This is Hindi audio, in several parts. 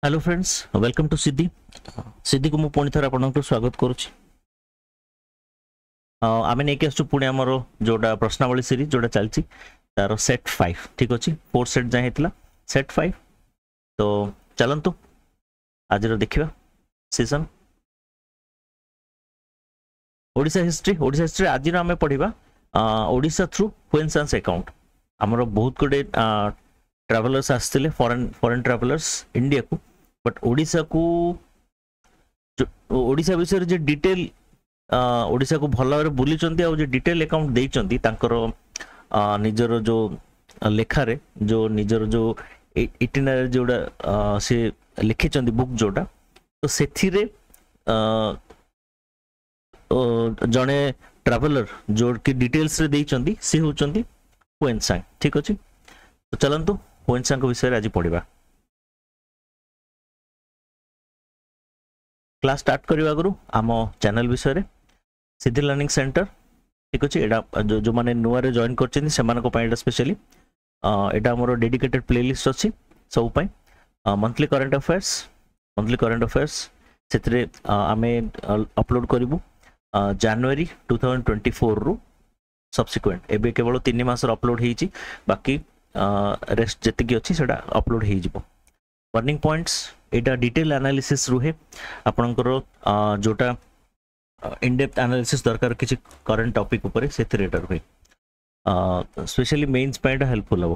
हेलो फ्रेंड्स वेलकम टू सिद्धि सिद्धि को मु पुणी थर आपनको स्वागत करुच्ची आम नहीं आसु पुणी आमर जोटा प्रश्नावली सीरीज जोटा चलती तार सेट 5 ठीक अच्छे 4 सेट जाए होता सेट 5 तो चलतु आज देखा सीजन ओडिशा हिस्ट्री आज आम पढ़ा ओडिशा थ्रू क्वींस अकाउंट आमर बहुत गुडे ट्रावेलर्स आसते फॉरेन ट्रावेलर्स इंडिया को बट ओडिशा को ओडिशा विषय जो डिटेल ओडिशा को भल भाव बुली जो डिटेल अकाउंट देइचंती तांकर निजर जो लेखारे जो निजर जो इटिनरी जोड़ा से लिखिचंती बुक जोटा तो सेथिरे जड़े ट्रावेलर जो कि डिटेल्स रे देइचंती से होचंती हुएनसांग ठीक अच्छे तो चलतु हुएनसांग विषय आज पढ़ा क्लास स्टार्ट करने आगु आम चैनल विषय सिद्धि लर्निंग सेंटर ठीक अच्छे यहाँ जो मैंने नुआ जॉइन कर स्पेशली यहाँ मोर डेडिकेटेड प्लेलिस्ट अच्छी सब मंथली करंट अफेयर्स से आम अपलोड करूँ जनवरी 2024 रु सब्सिक्वेंट एबे केवल 3 मास अपलोड होती बाकी रेस्ट जी अच्छी से अपलोड हो वार्निंग पॉइंट्स एटा डिटेल एनालिसिस रुहे आपनकर जोटा इन डेप्थ एनालिसिस दरकार किसी करंट टॉपिक ऊपर से रुहे स्पेशली मेन्स पे हेल्पफुल हम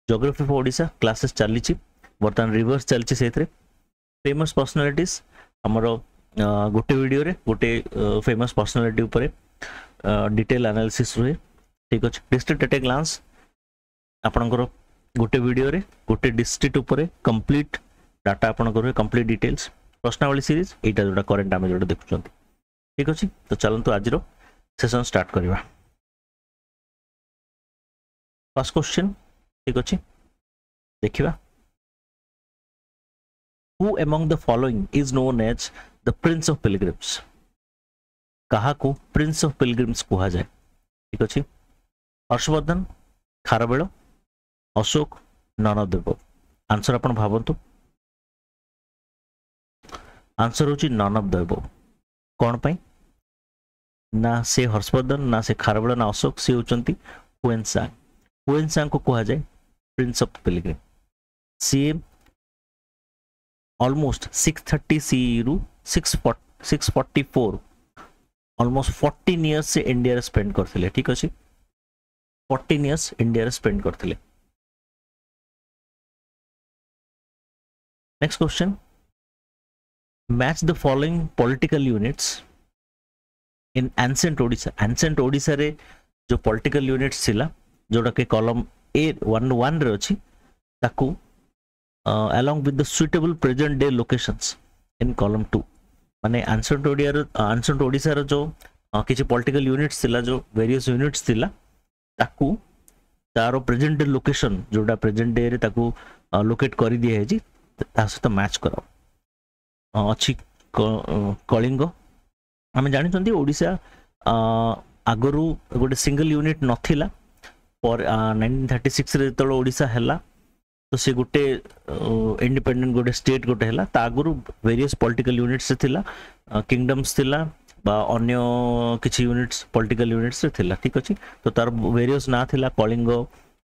ज्योग्राफी फॉर ओडिशा क्लासेस चली बर्तमान रिवर्स चलती से फेमस पर्सनालिटीज आमर गोटे वीडियो रे गोटे फेमस पर्सनालिटी ऊपर डिटेल एनालिसिस रुहे ठीक अच्छे डिस्ट्रिक्ट एट ए ग्लांस आपनकर गोटे वीडियो रे गोटे डिस्ट्रिक्ट ऊपर कंप्लीट डाटा आपन कंप्लीट डिटेल्स प्रश्नावली सीरीज एटा जोटा करेंट आम जो देखुं ठीक अच्छे तो चलतु आज सेशन स्टार्ट करवा फर्स्ट क्वेश्चन ठीक अच्छे देखिबा who among the following is known as the prince of pilgrims कहा को प्रिंस ऑफ पिलग्रिम्स कहा जाए ठीक अच्छे Harshavardhan Kharavela Ashoka none of the above answer अपन भावंतु आंसर होची नन ऑफ द अबव कौन पाई ना से हर्षवर्धन ना से खारवेल ना अशोक से होचंती हुएनसांग को कहा जाए प्रिंस ऑफ पिलग्रिम सी ऑलमोस्ट 630 सीई रु 644 ऑलमोस्ट 14 इयर्स से इंडिया स्पेंड करथिले ठीक अछि 14 इयर्स इंडिया स्पेंड करथिले next question match the following political units in ancient Odisha रे जो पॉलिटिकल यूनिट्स थिला जोटा के कॉलम A11 रे अछि ताकू along with the suitable present day locations in column 2 माने एंसेंट ओडिशा रो जो किछि पॉलिटिकल यूनिट्स थिला जो वेरियस यूनिट्स थिला ताकू तारो प्रेजेंट डे लोकेशन जोटा प्रेजेंट डे रे ताकू लोकेट कर दिया है जी ता सहित मैच करो अच्छी कलिंग आम जानी ओडिशा आगरू गोटे सिंगल यूनिट नथिला पर 1936 रे तो ओडिशा हैला तो से गोटे इंडिपेंडेंट गोटे स्टेट गोटे हैला ता आगरू वेरियस पॉलिटिकल यूनिट्स थिला किंगडम्स थिला बा अन्य किछि यूनिट्स पॉलिटिकल यूनिट्स थिला ठीक अछि तो तार वेरियस ना थिला कलिंग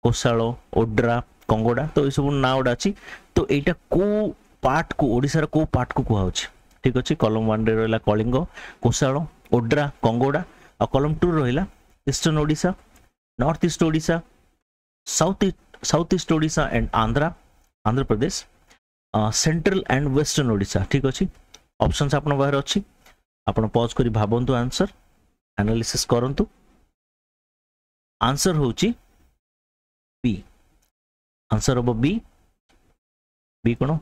कोसाळ ओड्रा कंगोडा तो ये सब ना उडा अछि तो एटा को पार्ट को ओडिसा रो को पार्ट को कहौ छी ठीक अछि कॉलम 1 रे रहला कलिंग कोसाळ ओड्रा कंगोडा आ कॉलम 2 रहला eastern Odisha north east Odisha south east Odisha and Andhra Pradesh central and western Odisha ठीक अछि ऑप्शंस आपन बाहर अछि आपन पॉज करी भाबंतु आंसर एनालिसिस करंतु आंसर होची बी आंसर हम बी कौन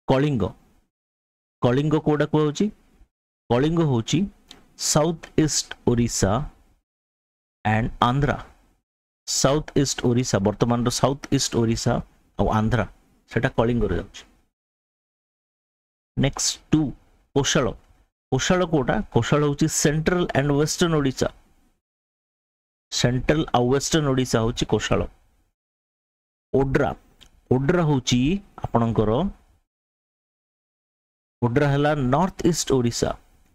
कलिंग कलिंग कोडा कहूँ कलिंग हूँ south east Odisha and Andhra south east Odisha वर्तमान साउथ ईस्ट ओडिशा और आंध्रा सेटा कलिंग रे जाउछ नेक्स्ट 2 कोशाल कोटा कोशाल हूँ central and western Odisha central आ वेस्टर्न ओडिशा हूँ कोशाल ओड्रा ओड्रा होची आपणकर ओड्रा हला नॉर्थ ईस्ट ओडिशा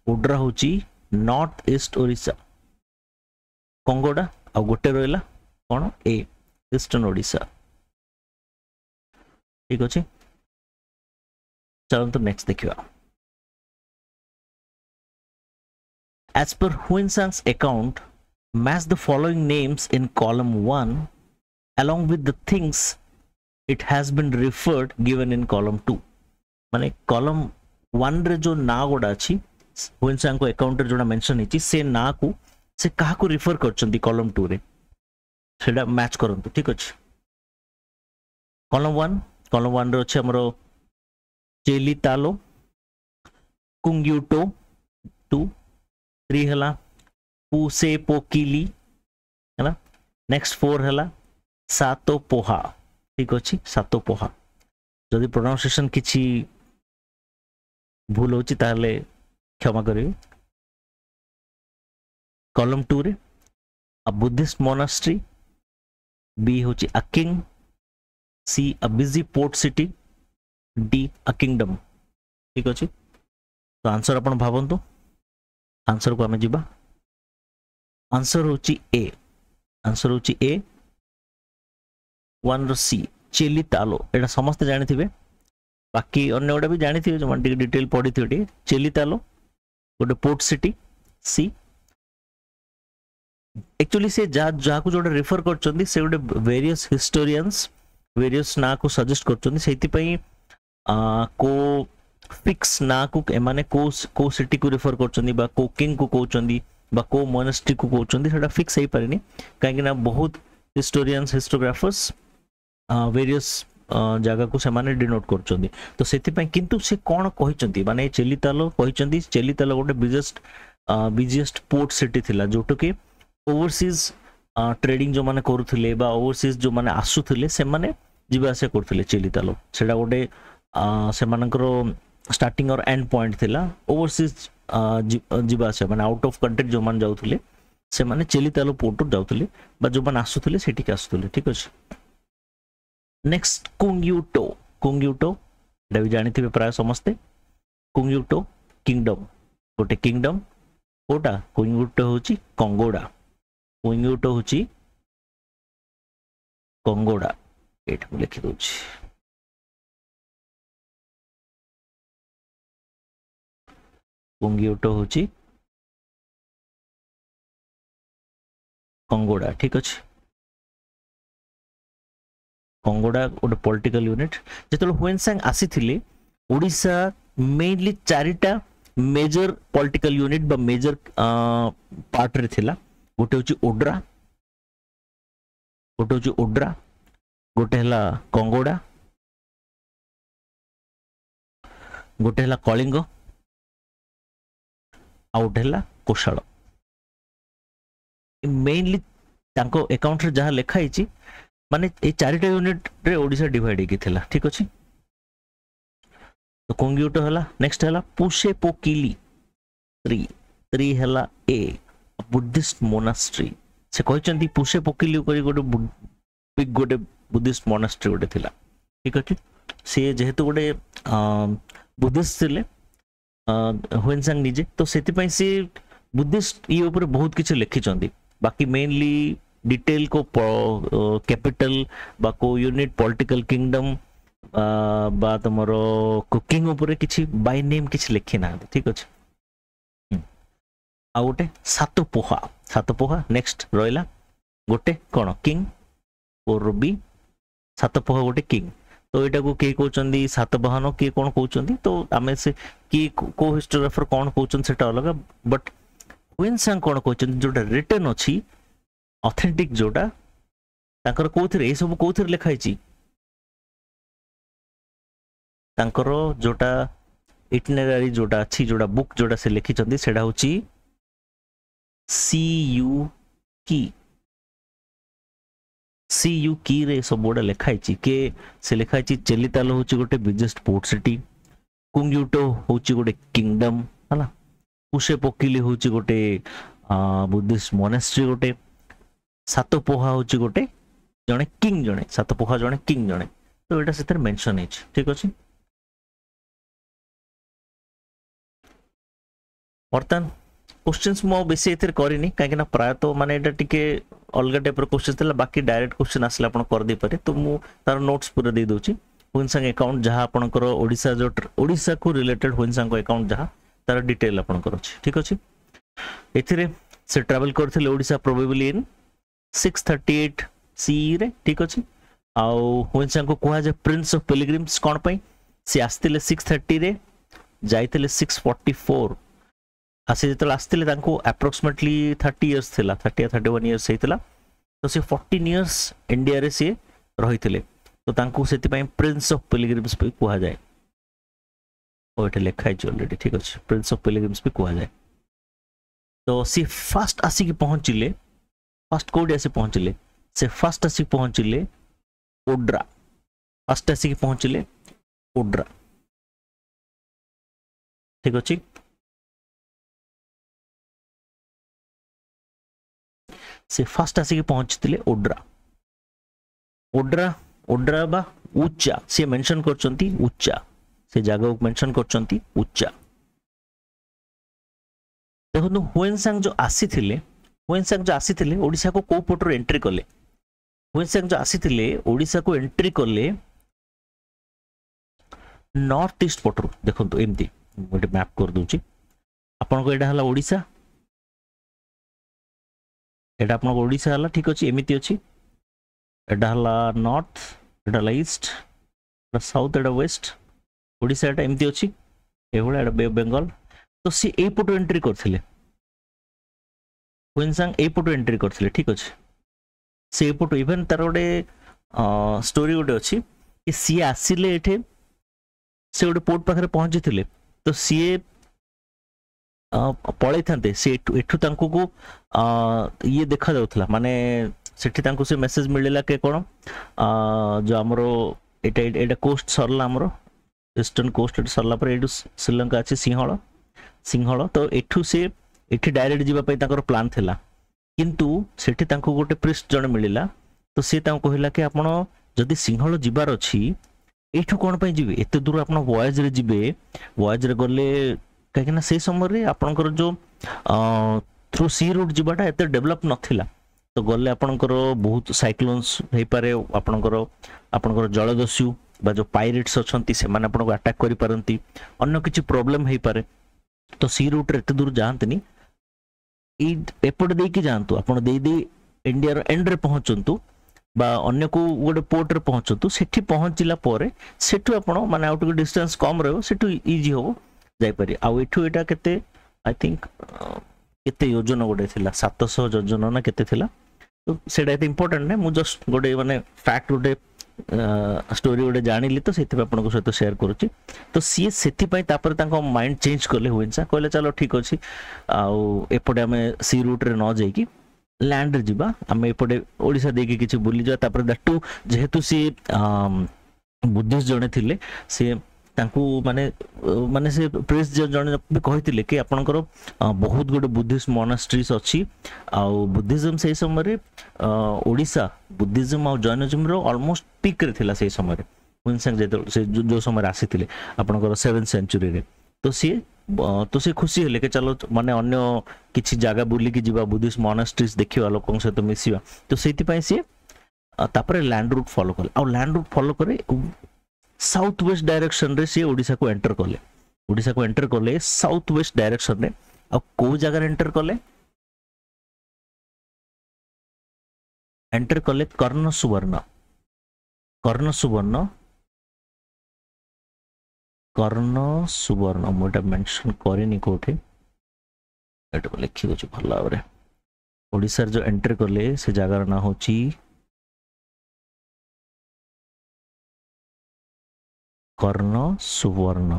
ओड्रा होची नॉर्थ ईस्ट ओडिशा कंगोडा आ गोटे रहिला कोन ए ईस्टर्न ओडिशा ठीक अछि चलो तो नेक्स्ट देखिबा as per Huinsang's account match the following names in column 1 along with the things it has been referred given in column 2 माने column 1 रे जो ना गोडा अछि Huinsang को account रे जोडा मेंशन हिची से ना को से काहा को रिफर करचंदी column 2 रे सेडा मैच करंतु ठीक अछि column 1 रे अछि हमरो चेलितालो कुंग्यूटो 2 3 हला पुसे पोकिली हला नेक्स्ट 4 हला सातो पोहा ठीक अछि सातो पोहा जदि प्रोनाउंसिएशन किछि भूल होछि ताले क्षमा करिवे कॉलम 2 रे अ बुद्धिस्ट मोनास्ट्री बी होछि a king C a busy port city D a kingdom ठीक अछि तो आंसर अपन भाबंतु आंसर को हमें जीवा आंसर होची ए 1 रो सी चेली तालो एटा समस्त जानि थिबे बाकी अन्य गोटा भी जानि थिबे जो मन डिटेल पढी थिबे चेली तालो गोटे पोर्ट सिटी सी एक्चुअली से जा को जोटा रेफर करचंदी से गोटे वेरियस हिस्टोरियंस वेरियस ना को सजेस्ट करचंदी सेति पई को फिक्स ना को माने को सिटी को रेफर करचंदी बा को किंग को कहउचंदी बा को मोनास्ट्री को कहउचंदी सेटा फिक्स हे पारेनी काहे ना बहुत हिस्टोरियंस हिस्टोग्राफर्स वेरियस जगह को से माने डिनोट करचंदी तो सेति पई किंतु से कोन कहिचंदी माने चेलितालो कहिचंदी चेलितालो गोटे बिजिएस्ट पोर्ट सिटी थिला जोटो के ओवरसीज ट्रेडिंग जो माने करूथिले बा ओवरसीज जो माने आसुथिले से माने जीवा से करथिले चेलितालो सेडा गोटे से मानकरो स्टार्टिंग और एंड पॉइंट थिला ओवरसीज जीवा से माने आउट ऑफ कंट्री जो मान जाउथिले से माने चेलितालो पोर्ट जाउथिले बा जो मान आसुथिले सेठी के आसुथिले ठीक अछि नेक्स्ट कुंग्यूटो एटा भी जानिथिबे प्राय समस्ते कुंग्यूटो किंगडम गोटे किंगडम कोटा कुंग्यूटो होची कंगोडा कुंग्यूटो होची कंगोडा एटा लिखि दोछि कुंग्यूटो होची कंगोडा ठीक अछि कंगोडा गोटे पॉलिटिकल यूनिट जेतलो हुइनसांग आसीथिले ओडिसा मेनली चारिटा मेजर पॉलिटिकल यूनिट बा मेजर पार्ट रे थिला गोटे होची ओड्रा गोटे हला कंगोडा गोटे हला कलिंग आउट हला कोशाल मेनली तांको अकाउंट रे जहा लेखा हिची माने ए चारिटा यूनिट रे ओडिसा डिवाइड हेकी थिला ठीक अछि तो कुंग्यूटो हला नेक्स्ट हला पुसे पोकिली 3 हला ए बुद्धिस्ट मोनास्ट्री से कहचंती पुसे पोकिली करी गोटे बुद्धिस्ट मोनास्ट्री गोटे थिला ठीक अछि से जेहेतु गोटे बुद्धिस्ट थिले हुइनसांग निजे तो सेति पई से बुद्धिस्ट ई ऊपर बहुत किछ लिखि चंदी बाकी मेनली डिटेल को कैपिटल बा को यूनिट पॉलिटिकल किंगडम बा तमरो कुकिंग ऊपर किछ बाय नेम किछ लिखि ना ठीक अछि आ गोटे सातो पोहा नेक्स्ट रोइला गोटे कोन किंग और बी सातो पोहा गोटे किंग तो एटा को के कहउचंदी सातवाहन के कोन कहउचंदी तो आमे से की को हिस्टोग्राफर कोन कहउचन सेटा अलग बट हुइनसांग कोन कहउचंदी जोटा रिटन अछि ऑथेंटिक जोटा तांकर कोथरे ए सब कोथरे लिखा हिची तांकर जोटा इटिनरी जोटा अछि जोटा बुक जोटा से लिखि चंदी सेडा होची CU की रे सब बोर्ड लिखा हिची के से लिखा हिची चेलितालो होची गोटे बिगेस्ट पोर्ट सिटी कुंग्यूटो होची गोटे किंगडम हला पुसे पोकिली होची गोटे बुद्धिस्ट मोनास्ट्री गोटे सातो पोहा होची गोटे जणे किंग जणे सातो पोहा जणे किंग जणे तो एटा सेतर मेंशन है ठीक अछि बर्तन क्वेश्चंस मो बेसी एथर करिनी काहे ना प्राय तो माने एटा टिके अलग टाइप रो क्वेश्चन थला बाकी डायरेक्ट क्वेश्चन आसला आपण कर दे पारे तो मु तार नोट्स पूरा दे दोची हुइनसांग अकाउंट जहां आपनकर ओडिसा जो ओडिसा को रिलेटेड हुइनसांग अकाउंट जहां तार डिटेल आपनकर अछि ठीक अछि एथिरे से ट्रैवल करथिले ओडिसा प्रोबेबली इन 638 सीई रे ठीक अछि आउ हुइनसांग को कुहा जे प्रिंस ऑफ पिलग्रिम्स कोन पई से आस्तिले 630 रे जाइतिले 644 आसे जतल आस्तिले तांको अप्रोक्सीमेटली 30 इयर्स थिला 30 या 31 इयर्स हेतिला तो से 14 इयर्स इंडिया रे से रहितिले तो तांको सेति पई प्रिंस ऑफ पिलग्रिम्स पे कुहा जाय ओटे लेखा है ऑलरेडी ठीक अछि प्रिंस ऑफ पिलग्रिम्स पे कुहा जाय तो सी फर्स्ट आसी की पहुंचिले फर्स्ट कोड ऐसे पहुंचिले से फर्स्ट आसी पहुंचिले ओड्रा फर्स्ट आसी की पहुंचिले ओड्रा ठीक अछि से फर्स्ट आसी की पहुंचतिले ओड्रा ओड्रा ओड्रा बा उच्चा से मेंशन करचंती उच्चा से जगह को मेंशन करचंती उच्चा देखो हुएनसांग जो आसीथिले ओडिसा को को पोटर एंट्री कले हुएनसांग जो आसीथिले ओडिसा को एंट्री कले नॉर्थ ईस्ट पोटर देखो तो एमती गोटे मैप कर दूची आपन को एडा हला ओडिसा एडा आपन को ओडिसा हला ठीक अछि एमिति अछि एडा हला नॉर्थ एडा हला ईस्ट एडा साउथ एडा वेस्ट ओडिसा एडा एमिति अछि एवळा एडा बे बंगाल तो सी ए पोटर एंट्री करथिले हुइनसांग ए पोटर एंट्री करथिले ठीक अछि से पोटर इवन तार गोटे स्टोरी गोटे अछि कि सी आसिले एठे से गोटे पोर्ट पाखरे पहुंचीथिले तो सी पळै थांते से एठु तांको को ये देखा जाउथला माने सेठी तांको से मेसेज मिलला के कोन जो हमरो एटा एटा कोस्ट सरला हमरो ईस्टर्न कोस्ट सरला पर एडु श्रीलंका अछि सिंहळ तो एठु से एठी डायरेक्ट जीवा पई ताकर प्लान थिला किंतु सेठी तांको गोटे प्रिस्ट जण मिलिला तो से तांको कहिला कि आपण जदी सिंहळ जीवार अछि एठु कोन पई जीवे एते दूर आपण वॉयज रे जीवे वॉयज रे गले काहे ना से समय रे आपनकर जो थ्रू सी रूट जीवाटा एते डेवलप नथिला तो गले आपनकर बहुत साइक्लोन्स हेई पारे आपनकर जलदस्यु बा जो पायरेट्स अछंती से माने आपनको अटैक करि पारंती अन्य किछि प्रॉब्लम हेई पारे तो सी रूट रे एते दूर जानतनी एपट दे की जानतु आपण दे इंडिया रो एंड रे पहुंचंतु बा अन्य को गोटे पोर्ट रे पहुंचंतु सेठी पहुंचिला परे सेठु आपण माने आउट डिस्टेंस कम रहबो सेठु इजी होबो जाय पारि आ एठु एटा केते आई थिंक केते योजना गोटे थिला 700 योजना ना केते थिला तो सेटा एते इंपोर्टेंट नै मु जस्ट गोटे माने फैक्ट गोटे स्टोरी गोटे जानिली तो सेति आपन को सहित शेयर करूची तो सी सेति पई तापर ताको माइंड चेंज करले होइनसा कहले चलो ठीक अछि आ एपटे हमें सी रूट रे न जाई की लैंड रे जिबा हमें एपटे ओडिसा देकी किछि बुली जा तापर दटू जेहेतु सी बुद्धिस्ट जणे थिले से तांकू माने माने से प्रेस जणे भी कहितिले कि आपनकर बहुत गुड बुद्धिस्ट मोनास्ट्रीज अछि आ बुद्धिज्म से समय रे ओडिसा बुद्धिज्म और जैनिज्म रो ऑलमोस्ट पीक रे थिला से समय रे हुइनसांग से जो समय आसीथिले आपनकर 7th सेंचुरी रे तो से खुशी हेले के चलो माने अन्य किछि जागा बुली की जीवा बुद्धिस्ट मोनास्ट्रीज देखिवा लोकन से तो मिसिवा तो सेति पई से तापर लैंड रूट फॉलो करले और लैंड रूट फॉलो करे साउथ वेस्ट डायरेक्शन रे से ओडिसा को एंटर करले साउथ वेस्ट डायरेक्शन रे आ को जगह एंटर करले कर्ण सुवर्ण मोटा मेंशन करेनी कोठे एटा लिखि दोछ भल भाबरे ओडिसा जो एंटर करले से जगह ना होची कर्ण सुवर्ण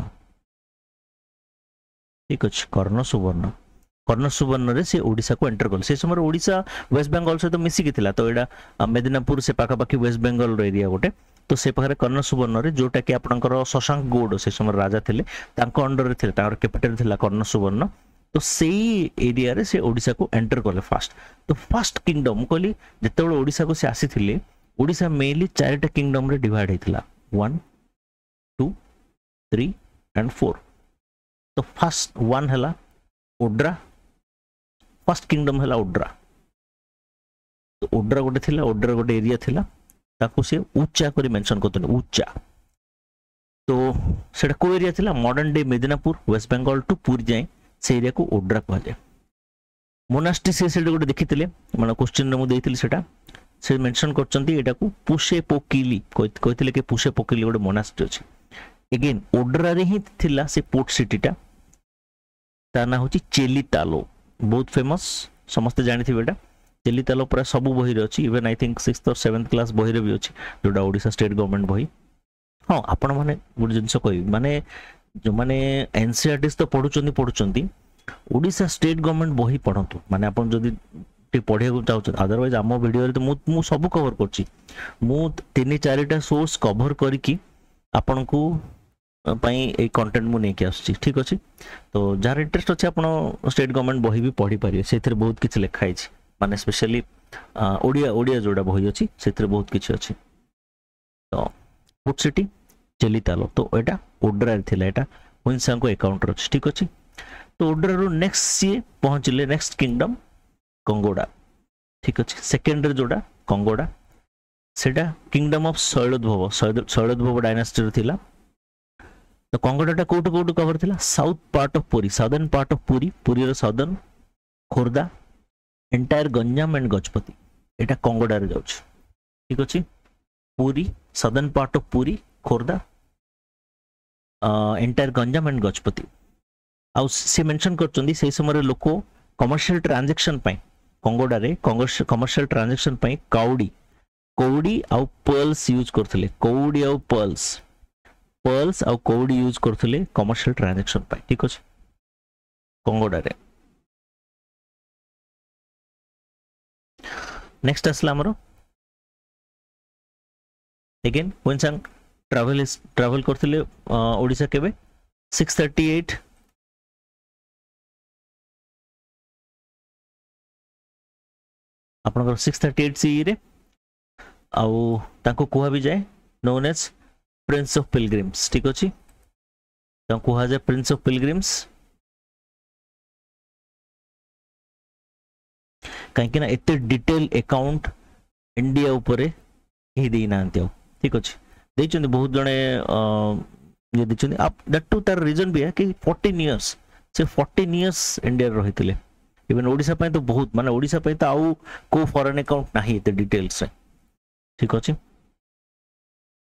ठीक अछि कर्ण सुवर्ण रे से ओडिसा को एंटर करले से समय ओडिसा वेस्ट बंगाल से तो मिसी की थिला तो एडा मेदिनापुर से पाखा पाखी वेस्ट बंगाल रो एरिया गोटे तो से पाखरे कर्ण सुवर्ण रे जोटा कि आपनकर शशांक गौड़ से समय राजा थिले तांको अंडर रे थिले तार कैपिटल थिला कर्ण सुवर्ण तो सेही एरिया रे से ओडिसा को एंटर करले फास्ट तो फर्स्ट किंगडम कहली जेतेबेले ओडिसा को से आसी थिले ओडिसा मेनली 4टा किंगडम रे डिवाइड हेतिला 1 2 3 and 4 तो फर्स्ट वन है ओड्रा फर्स्ट किंगडम है ओड्रा तो ओड्रा गोटे थिला ओड्रा गोटे एरिया थिला ताको से उच्चा करी मेंशन करते उच्चा तो सेटा को एरिया थिला modern day Medinipur West Bengal to Puri जाए से एरिया को ओड्रा कह जाए मोनास्ट्री से गोटे देखी माने क्वेश्चन रे मु देइथिली सेटा से मेंशन करचंती एटा को पुशे पोकिली कहते कि पुशे पोकिली गोटे मोनास्ट्री अछि अगेन ओड्रा रे ही थिला से पोर्ट सिटीटा ता ना होची चेलितालो बहुत फेमस समस्त जानिथि बेटा चेलितालो पूरा सब बही रे अछि इवन आई थिंक 6th और 7th क्लास बही रे भी अछि जोडा ओडिसा स्टेट गवर्नमेंट बही हां आपण माने गुड जिंस कहि माने जो माने एनसीईआरटीस तो पढुचंदी ओडिसा स्टेट गवर्नमेंट बही पढंतु माने आपण जदी टे पढिया को चाहू अदरवाइज आम वीडियो रे तो मु सब कवर करछि मु 3-4टा सोर्स कवर करिकि आपण को पई ए कंटेंट मु नै के आछि ठीक अछि तो जार इंटरेस्ट अछि आपण स्टेट गवर्नमेंट बही भी पढी पारियो सेथरे बहुत किछ लिखाइ छै माने स्पेशली ओडिया जोडा बही अछि सेथरे बहुत किछ अछि तो पोर्ट सिटी चेलितालो तो एटा ओड्रा रे थिला एटा हुइनसा को अकाउंट अछि ठीक अछि तो ओड्रा रो नेक्स्ट सी पहुंचले नेक्स्ट किंगडम कंगोडा ठीक अछि सेकंड रे जोडा कंगोडा सेटा किंगडम ऑफ शैलोद्भव डायनास्टी रे थिला तो कंगोडाटा कोट कवर थिला south part of Puri southern part of Puri रो southern Khordha entire Ganjam and Gajapati एटा कंगोडा रे जाउछ ठीक अछि Puri southern part of Puri Khordha entire Ganjam and Gajapati आ से मेंशन करचंदी से समय लोक कमर्शियल ट्रांजैक्शन पई कंगोडा रे कमर्शियल ट्रांजैक्शन पई कौड़ी आ पर्ल्स यूज करथले कौड़ी आ पर्ल्स आ कौड़ी यूज करथले कमर्शियल ट्रांजैक्शन पई ठीक अछि कंगोडा रे नेक्स्ट असला हमरो अगेन व्हेन ट्रैवल करथले ओडिसा केबे 638 आपनकर 638 सीई रे आउ ताको कुहा भी जाए known as prince of pilgrims ठीक अछि ताको कुहा जाए प्रिंस ऑफ पिलग्रिम्स काहे कि ना एते डिटेल अकाउंट इंडिया ऊपर ही देई नांतियो ठीक अछि देचंदी बहुत जने ये देचंदी आप दैट टू तार रीजन भी है कि 14 इयर्स से 14 इयर्स इंडिया रहितले इवन ओडिसा पय तो बहुत माने ओडिसा पय तो आउ को फॉरेन अकाउंट नाही एते डिटेल्स है ठीक अछि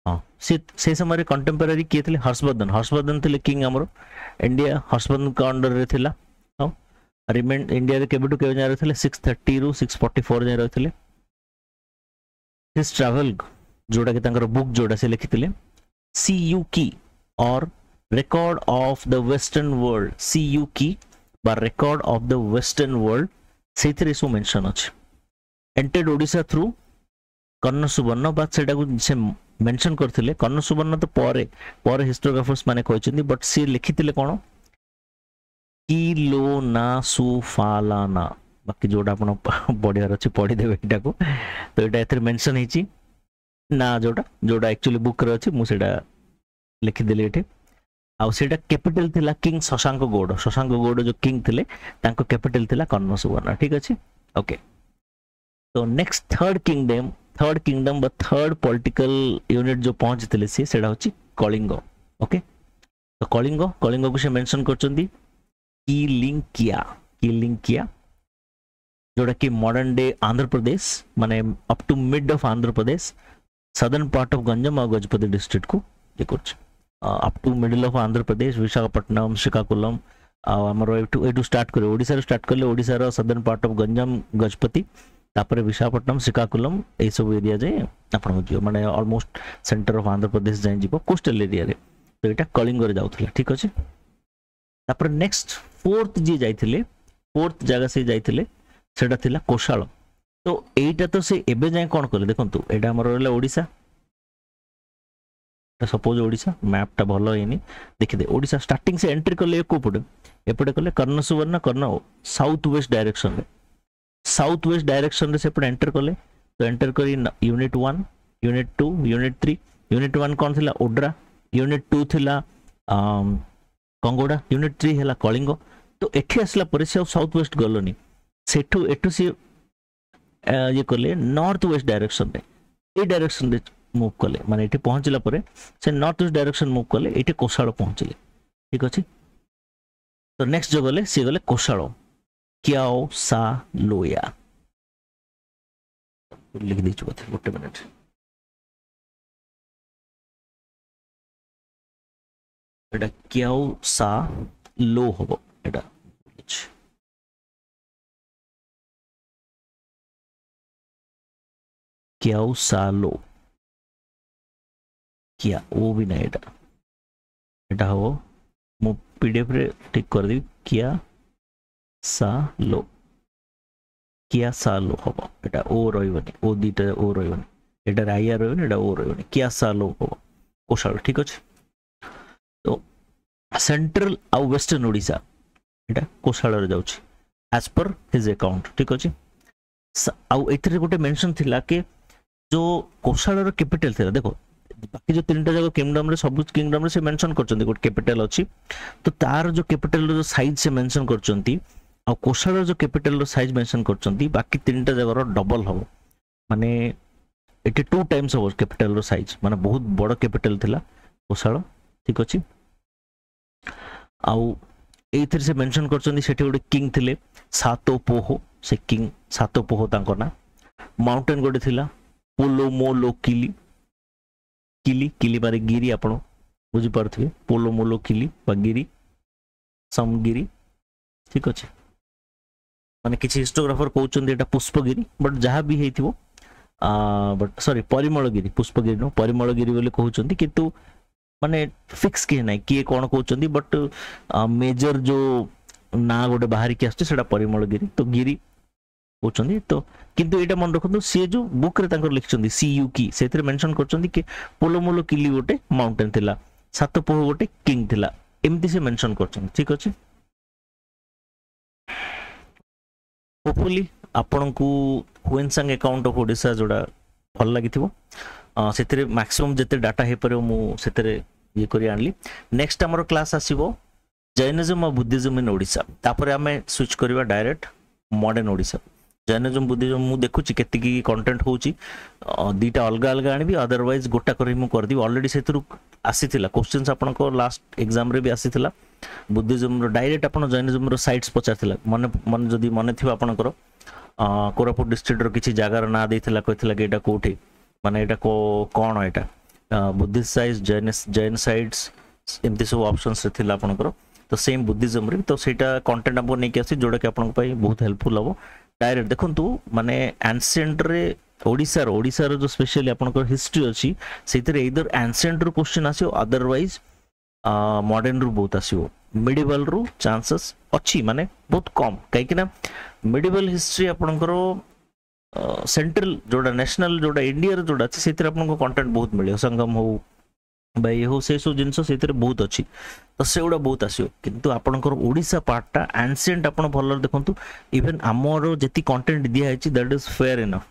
हां से समय कंटेम्पररी के थिले हर्षवर्धन थिले किंग हमरो इंडिया हर्षवर्धन का अंडर रे थिला हां रिमेन इंडिया रे केबेटू केबे जा थिले 630 रु 644 जा थिले हिज ट्रैवल जोड़ा के तांकर बुक जोड़ा से लिखिथिले Si-Yu-Ki or record of the western world Si-Yu-Ki बा record of the western world सेथरे सो मेंशन अछि एंटेड ओडिसा थ्रू कर्ण सुवर्ण बा सेटा को से मेंशन करथिले कर्ण सुवर्ण तो परे हिस्टोग्राफर्स माने कहचंदी बट से लिखिथिले कोन किलो ना सुफालाना बाकी जोड़ा आपण पढियार अछि पढि देबे एटा को तो एटा एथरे मेंशन हिची ना जोड़ा एक्चुअली बुक रे अछि मु सेटा लिखि देले एठे आ सेटा कैपिटल थिला किंग शशांक गौड़ जो किंग थिले तांको कैपिटल थिला कर्ण सुवर्ण ठीक अछि ओके तो नेक्स्ट थर्ड किंगडम बा थर्ड पॉलिटिकल यूनिट जो पहुंचथिले सेटा होछि कलिंग ओके तो कलिंग को से मेंशन करचंदी किलिंकिया जोड़ा कि मॉडर्न डे आंध्र प्रदेश माने up to mid of Andhra Pradesh southern part of Ganjam और गजपति डिस्ट्रिक्ट को ये कुछ up to middle of Andhra Pradesh Visakhapatnam Srikakulam हमरो एटू स्टार्ट करे ओडिसा रो स्टार्ट करले ओडिसा रो southern part of Ganjam Gajapati तापर विशाखापट्टनम श्रीकाकुलम ए सब एरिया जाए आपण जियो माने ऑलमोस्ट सेंटर ऑफ आंध्र प्रदेश जाए जीवो कोस्टल एरिया रे तो एटा कलिंग रे जाउथला ठीक अछि तापर नेक्स्ट फोर्थ जी जाइथिले फोर्थ जगह से जाइथिले सेटा थिला कोशाल तो एटा तो से एबे जाय कोन करले देखंतु एटा हमर रहला ओडिसा सपोज ओडिसा मैप टा भलो हेनी देखि दे ओडिसा स्टार्टिंग से एंट्री करले को पड़े एपटे करले कर्ण सुवर्ण कर्ण साउथ वेस्ट डायरेक्शन रे से एपटे एंटर करले तो एंटर करी यूनिट 1 यूनिट 2 यूनिट 3 यूनिट 1 कौन थिला ओड्रा, यूनिट 2 थिला कंगोडा, यूनिट 3 हैला कलिंग। तो एठी आसला पर से साउथ वेस्ट गलोनी, सेठू एठू से ये कले नॉर्थ वेस्ट डायरेक्शन रे, ए डायरेक्शन रे मूव कले, माने एठी पहुंचला पर से नॉर्थ वेस्ट डायरेक्शन मूव कले, एठी कोसाळ पहुंचले। ठीक अछि, तो नेक्स्ट जो गले सी गले कोसाळ क्याओ सा लोया, लिख दी चुके गोटे मिनट। एटा क्याओ सा लो हबो, एटा क्याओ सा लो, क्या वो भी नहीं, एटा एटा हो मु पीडीएफ रे ठीक कर दी, क्या सा लो, क्या सा लो हबो, एटा ओ रहिबनी, ओ दीटा ओ रहिबनी, एटा राइया रहिबनी, एटा ओ रहिबनी, क्या सा लो हबो कोसाळ। ठीक अछि, तो सेंट्रल आ वेस्टर्न ओडिसा एटा कोसाळ रे जाउछि एज पर हिज अकाउंट। ठीक अछि, आ एथरे गोटे मेंशन थिला के जो कोसाळ रो कैपिटल थिला, देखो बाकी जो तीनटा जगह किंगडम रे सब किंगडम रे से मेंशन करचंती गोटे कैपिटल अछि, तो तार जो कैपिटल रो साइज से मेंशन करचंती आ कोसाळ जो कैपिटल रो साइज मेंशन करचंती, बाकी तीनटा जगह रो डबल हबो, माने एटी 2 टाइम्स हबो कैपिटल रो साइज, माने बहुत बड़ कैपिटल थिला कोसाळ। ठीक अछि, आउ एथरे से मेंशन करचंती सेठी गोटे किंग थिले सातोपोहो, से किंग सातोपोहो तांको ना। माउंटेन गोटे थिला पोलोमोलो किली, किली किली बारे गिरी, आपण बुझी पारथिबे, पोलोमोलो किली बा गिरी, समगिरी। ठीक अछि, माने किछि हिस्टोग्राफर कहउचंदी एटा पुष्पगिरी, बट जहां भी हेथिबो बट सॉरी परिमलगिरी, पुष्पगिरी नो परिमलगिरी बोले कहउचंदी, किंतु माने फिक्स के नाही किए कोन कहउचंदी, बट मेजर जो ना गोटे बाहर के आछे सेटा परिमलगिरी, तो गिरी कहउचंदी। तो किंतु एटा मन रखंतु, से जो बुक रे तांकर लिखचंदी सीयू की, सेथरे मेंशन करचंदी कि पोलोमोलो किली गोटे माउंटेन थिला, सातोपोह गोटे किंग थिला, एमती से मेंशन करचंदी। ठीक अछि, होपफुली आपन को हुएनसांग अकाउंट ऑफ ओडिसा जोड़ा भल लागिथिबो, सेथरे मैक्सिमम जते डाटा हे परयो मु सेथरे ये करी आनली। नेक्स्ट हमर क्लास आसीबो जैनिज्म और बुद्धिज्म इन ओडिसा, तापर हमें स्विच करबा direct modern Odisha. Jainism Buddhism मु देखुची केति की कंटेंट होउची, दीटा अलगा अलगा आनिबी, अदरवाइज गोटा करी मु कर दी। ऑलरेडी सेथरु आसीथिला क्वेश्चंस आपन को लास्ट एग्जाम रे भी आसीथिला, बुद्धिज्म रो डायरेक्ट आपन जैनिज्म रो साइट्स पचारथिला, मन मन जदी मने थिबा आपन को कोरापुट डिस्ट्रिक्ट रो किछि जागार ना देथिला, कहिथिला कि एटा कोठी, माने एटा को कोन एटा बुद्धिस्ट साइट्स, जैन साइट्स, एमती सब ऑप्शंस रे थिला आपन को। तो सेम बुद्धिज्म रे, तो सेटा कंटेंट आपन नै कि आसी जोडा कि आपन पई बहुत हेल्पफुल हबो। डायरेक्ट देखंतु माने एंशिएंट रे ओडिसा रो जो स्पेशली आपन को हिस्ट्री अछि, सेतरे इधर एंशिएंट रो क्वेश्चन आसियो, अदरवाइज मॉडर्न रू बहुत आसियो, मिडिवल रू चांसेस अछि माने बहुत कम, काहे कि ना मिडिवल हिस्ट्री आपनकर सेंट्रल जोड़ा नेशनल जोड़ा इंडिया रो जोड़ा अछि, सेतरे आपन को कंटेंट बहुत मिले, संगम हो बाय हो से सब जिंस सेतरे बहुत अछि, तो सेउडा बहुत आसियो। किंतु आपनकर ओडिसा पार्टटा एंशिएंट आपन भलर देखंतु, इवन हमर जेति कंटेंट दिया हैछि दैट इज फेयर इनफ,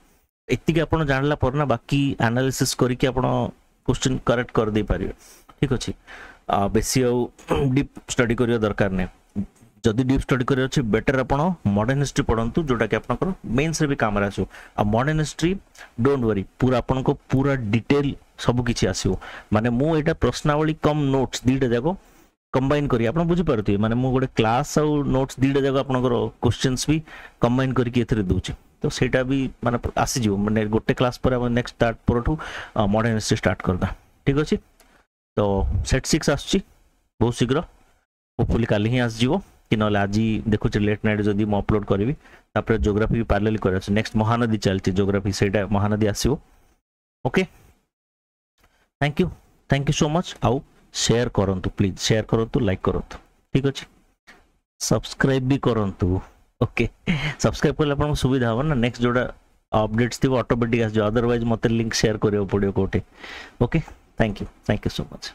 एतिके आपन जानला पर ना बाकी एनालिसिस करि के आपन क्वेश्चन करेक्ट कर दे पारिबे। ठीक अछि, बेसी डीप स्टडी करिया दरकार नै, जदि डीप स्टडी करिया अछि बेटर आपन मॉडर्न हिस्ट्री पढंतु, जोटा कि आपनकर मेंस रे भी काम आसियो। आ मॉडर्न हिस्ट्री डोंट वरी, पूरा आपन को पूरा डिटेल सब किछि आसियो, माने मु एटा प्रश्नावली कम नोट्स दीटा जाको कंबाइन करी आपन बुझि परथि, माने मु गोटे क्लास और नोट्स दीटा जाको आपनकर क्वेश्चंस भी कंबाइन करी के एथरे दोछि, तो सेटा भी माने आसी जिवो, माने गोटे क्लास पर हम नेक्स्ट स्टार्ट परठू मॉडर्न हिस्ट्री स्टार्ट करदा। ठीक अछि, तो सेट 6 आछि बहुत शीघ्र, होपफुली काली ही आस जिवो कि नले आज देखु लेट नाइट जदि म अपलोड करबी, तापर ज्योग्राफी भी पैरेलल कर अछि, नेक्स्ट महानदी चलती ज्योग्राफी, सेटा महानदी आसीबो। Okay, thank you so much. आउ शेयर करंतु, प्लीज शेयर करंतु, लाइक करंतु। ठीक अछि, सब्सक्राइब भी करंतु। ओके, सब्सक्राइब करले आपन सुविधा हो ना, नेक्स्ट जोड़ा अपडेट्स थी ऑटोमेटिक आस, अदरवाइज मते लिंक शेयर करियो पड़ियो कोठे। Okay, thank you so much.